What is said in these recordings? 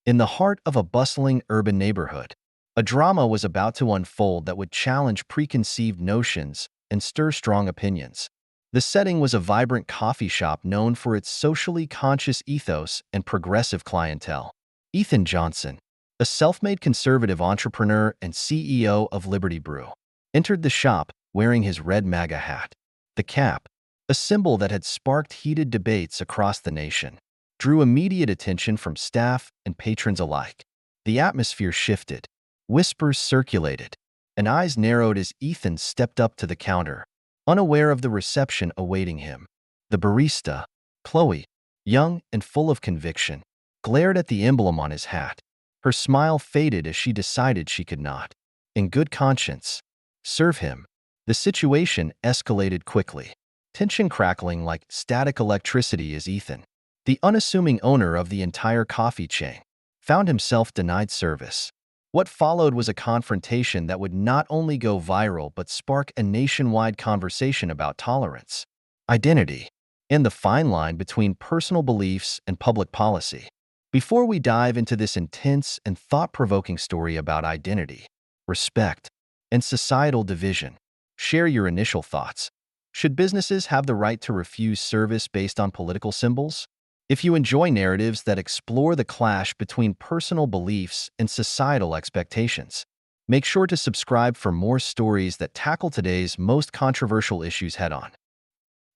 In the heart of a bustling urban neighborhood, a drama was about to unfold that would challenge preconceived notions and stir strong opinions. The setting was a vibrant coffee shop known for its socially conscious ethos and progressive clientele. Ethan Johnson, a self-made conservative entrepreneur and CEO of Liberty Brew, entered the shop wearing his red MAGA hat. The cap, a symbol that had sparked heated debates across the nation, drew immediate attention from staff and patrons alike. The atmosphere shifted, whispers circulated, and eyes narrowed as Ethan stepped up to the counter, unaware of the reception awaiting him. The barista, Chloe, young and full of conviction, glared at the emblem on his hat. Her smile faded as she decided she could not, in good conscience, serve him. The situation escalated quickly, tension crackling like static electricity as Ethan, the unassuming owner of the entire coffee chain, found himself denied service. What followed was a confrontation that would not only go viral but spark a nationwide conversation about tolerance, identity, and the fine line between personal beliefs and public policy. Before we dive into this intense and thought-provoking story about identity, respect, and societal division, share your initial thoughts. Should businesses have the right to refuse service based on political symbols? If you enjoy narratives that explore the clash between personal beliefs and societal expectations, make sure to subscribe for more stories that tackle today's most controversial issues head-on.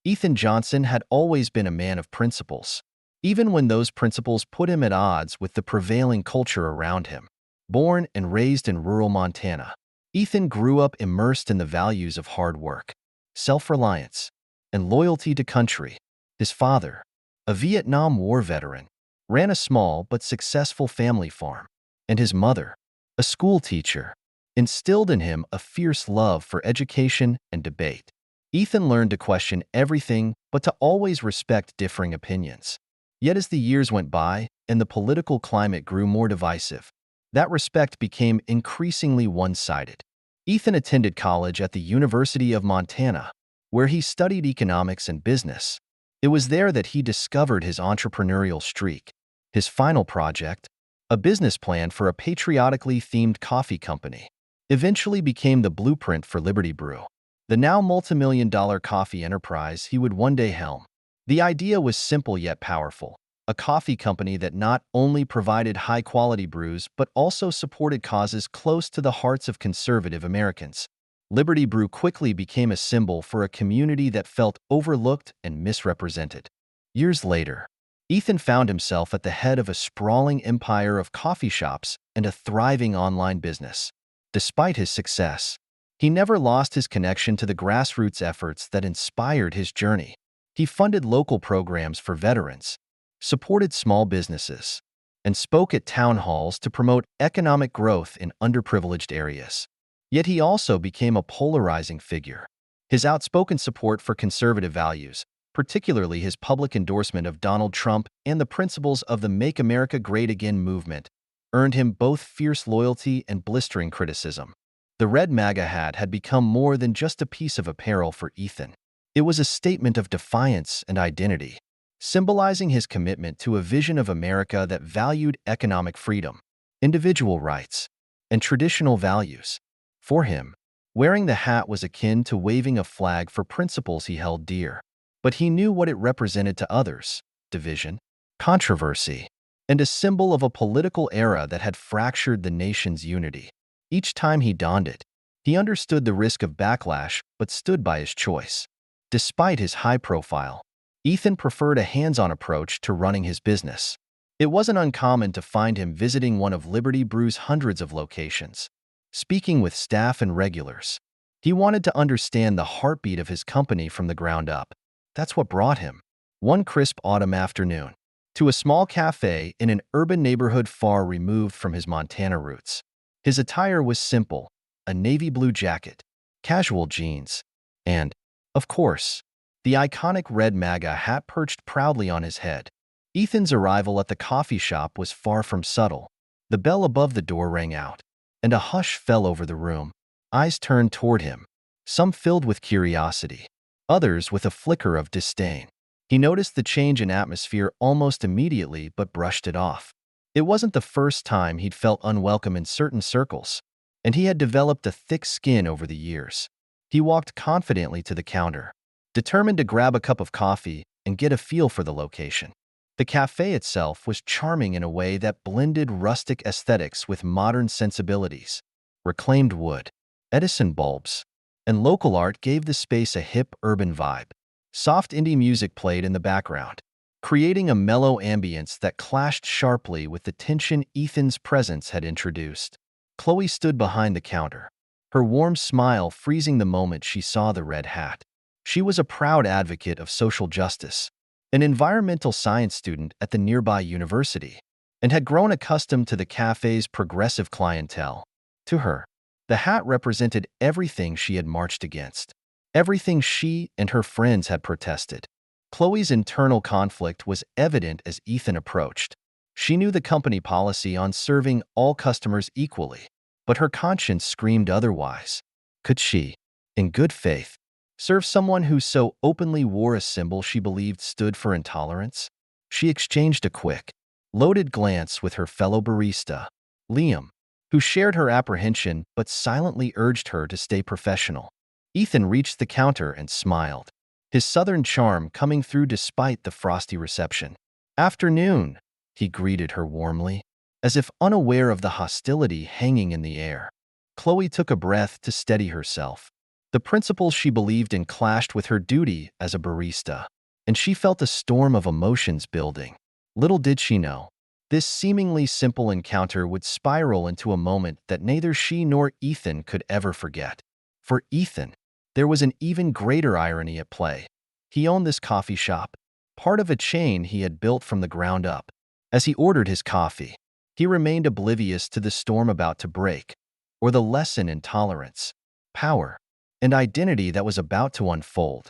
Ethan Johnson had always been a man of principles, even when those principles put him at odds with the prevailing culture around him. Born and raised in rural Montana, Ethan grew up immersed in the values of hard work, self-reliance, and loyalty to country. His father, a Vietnam War veteran, ran a small but successful family farm, and his mother, a school teacher, instilled in him a fierce love for education and debate. Ethan learned to question everything but to always respect differing opinions. Yet as the years went by and the political climate grew more divisive, that respect became increasingly one-sided. Ethan attended college at the University of Montana, where he studied economics and business. It was there that he discovered his entrepreneurial streak. His final project, a business plan for a patriotically themed coffee company, eventually became the blueprint for Liberty Brew, the now multimillion-dollar coffee enterprise he would one day helm. The idea was simple yet powerful: a coffee company that not only provided high-quality brews but also supported causes close to the hearts of conservative Americans. Liberty Brew quickly became a symbol for a community that felt overlooked and misrepresented. Years later, Ethan found himself at the head of a sprawling empire of coffee shops and a thriving online business. Despite his success, he never lost his connection to the grassroots efforts that inspired his journey. He funded local programs for veterans, supported small businesses, and spoke at town halls to promote economic growth in underprivileged areas. Yet he also became a polarizing figure. His outspoken support for conservative values, particularly his public endorsement of Donald Trump and the principles of the Make America Great Again movement, earned him both fierce loyalty and blistering criticism. The red MAGA hat had become more than just a piece of apparel for Ethan. It was a statement of defiance and identity, symbolizing his commitment to a vision of America that valued economic freedom, individual rights, and traditional values. For him, wearing the hat was akin to waving a flag for principles he held dear. But he knew what it represented to others: division, controversy, and a symbol of a political era that had fractured the nation's unity. Each time he donned it, he understood the risk of backlash but stood by his choice. Despite his high profile, Ethan preferred a hands-on approach to running his business. It wasn't uncommon to find him visiting one of Liberty Brew's hundreds of locations, speaking with staff and regulars. He wanted to understand the heartbeat of his company from the ground up. That's what brought him, one crisp autumn afternoon, to a small cafe in an urban neighborhood far removed from his Montana roots. His attire was simple: a navy blue jacket, casual jeans, and, of course, the iconic red MAGA hat perched proudly on his head. Ethan's arrival at the coffee shop was far from subtle. The bell above the door rang out, and a hush fell over the room. Eyes turned toward him, some filled with curiosity, others with a flicker of disdain. He noticed the change in atmosphere almost immediately but brushed it off. It wasn't the first time he'd felt unwelcome in certain circles, and he had developed a thick skin over the years. He walked confidently to the counter, determined to grab a cup of coffee and get a feel for the location. The cafe itself was charming in a way that blended rustic aesthetics with modern sensibilities. Reclaimed wood, Edison bulbs, and local art gave the space a hip urban vibe. Soft indie music played in the background, creating a mellow ambience that clashed sharply with the tension Ethan's presence had introduced. Chloe stood behind the counter, her warm smile freezing the moment she saw the red hat. She was a proud advocate of social justice, an environmental science student at the nearby university, and had grown accustomed to the cafe's progressive clientele. To her, the hat represented everything she had marched against, everything she and her friends had protested. Chloe's internal conflict was evident as Ethan approached. She knew the company policy on serving all customers equally, but her conscience screamed otherwise. Could she, in good faith, serve someone who so openly wore a symbol she believed stood for intolerance? She exchanged a quick, loaded glance with her fellow barista, Liam, who shared her apprehension but silently urged her to stay professional. Ethan reached the counter and smiled, his southern charm coming through despite the frosty reception. "Afternoon," he greeted her warmly, as if unaware of the hostility hanging in the air. Chloe took a breath to steady herself. The principles she believed in clashed with her duty as a barista, and she felt a storm of emotions building. Little did she know, this seemingly simple encounter would spiral into a moment that neither she nor Ethan could ever forget. For Ethan, there was an even greater irony at play. He owned this coffee shop, part of a chain he had built from the ground up. As he ordered his coffee, he remained oblivious to the storm about to break, or the lesson in tolerance, power, and identity that was about to unfold.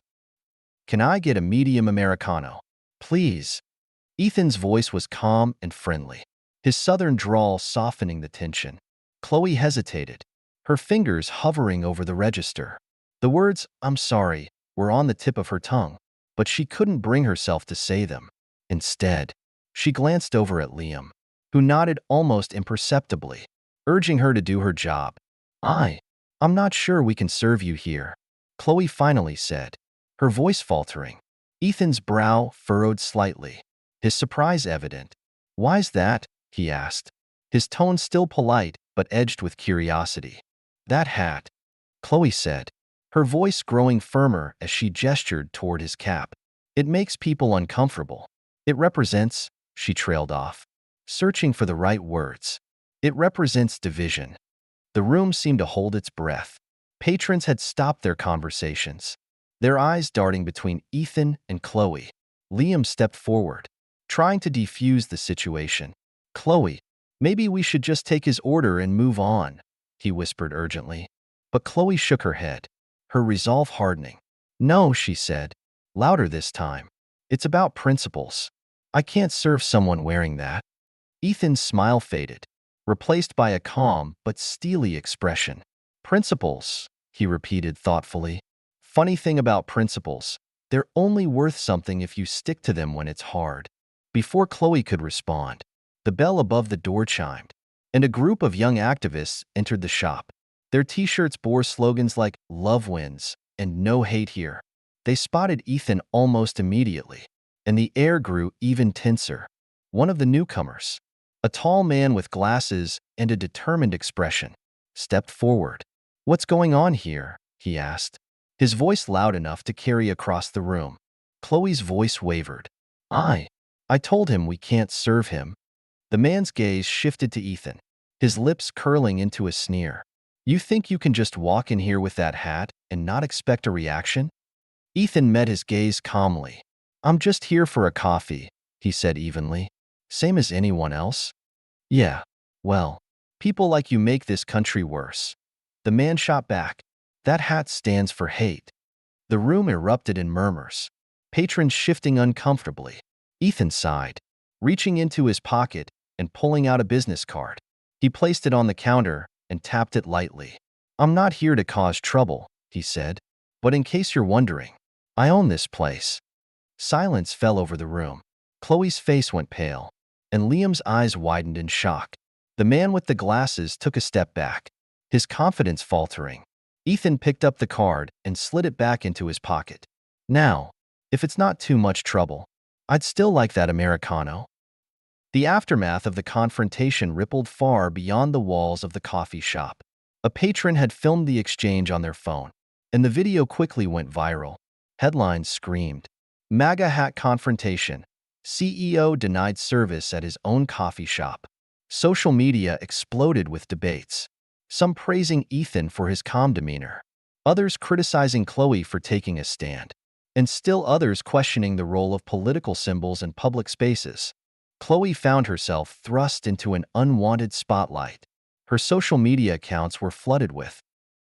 "Can I get a medium Americano, please?" Ethan's voice was calm and friendly, his southern drawl softening the tension. Chloe hesitated, her fingers hovering over the register. The words, "I'm sorry," were on the tip of her tongue, but she couldn't bring herself to say them. Instead, she glanced over at Liam, who nodded almost imperceptibly, urging her to do her job. I'm not sure we can serve you here," Chloe finally said, her voice faltering. Ethan's brow furrowed slightly, his surprise evident. "Why's that?" he asked, his tone still polite but edged with curiosity. "That hat," Chloe said, her voice growing firmer as she gestured toward his cap. "It makes people uncomfortable. It represents," she trailed off, searching for the right words. "It represents division." The room seemed to hold its breath. Patrons had stopped their conversations, their eyes darting between Ethan and Chloe. Liam stepped forward, trying to defuse the situation. "Chloe, maybe we should just take his order and move on," he whispered urgently. But Chloe shook her head, her resolve hardening. "No," she said, louder this time. "It's about principles. I can't serve someone wearing that." Ethan's smile faded, replaced by a calm but steely expression. "Principles," he repeated thoughtfully. "Funny thing about principles, they're only worth something if you stick to them when it's hard." Before Chloe could respond, the bell above the door chimed, and a group of young activists entered the shop. Their t-shirts bore slogans like "Love Wins" and "No Hate Here." They spotted Ethan almost immediately, and the air grew even tenser. One of the newcomers, a tall man with glasses and a determined expression, stepped forward. "What's going on here?" he asked, his voice loud enough to carry across the room. Chloe's voice wavered. I told him we can't serve him." The man's gaze shifted to Ethan, his lips curling into a sneer. "You think you can just walk in here with that hat and not expect a reaction?" Ethan met his gaze calmly. "I'm just here for a coffee," he said evenly. "Same as anyone else." "Yeah, well, people like you make this country worse." The man shot back. "That hat stands for hate." The room erupted in murmurs, patrons shifting uncomfortably. Ethan sighed, reaching into his pocket and pulling out a business card. He placed it on the counter and tapped it lightly. "I'm not here to cause trouble," he said, "but in case you're wondering, I own this place." Silence fell over the room. Chloe's face went pale, and Liam's eyes widened in shock. The man with the glasses took a step back, his confidence faltering. Ethan picked up the card and slid it back into his pocket. Now, if it's not too much trouble, I'd still like that Americano. The aftermath of the confrontation rippled far beyond the walls of the coffee shop. A patron had filmed the exchange on their phone, and the video quickly went viral. Headlines screamed, "MAGA hat confrontation. CEO denied service at his own coffee shop." Social media exploded with debates, some praising Ethan for his calm demeanor, others criticizing Chloe for taking a stand, and still others questioning the role of political symbols in public spaces. Chloe found herself thrust into an unwanted spotlight. Her social media accounts were flooded with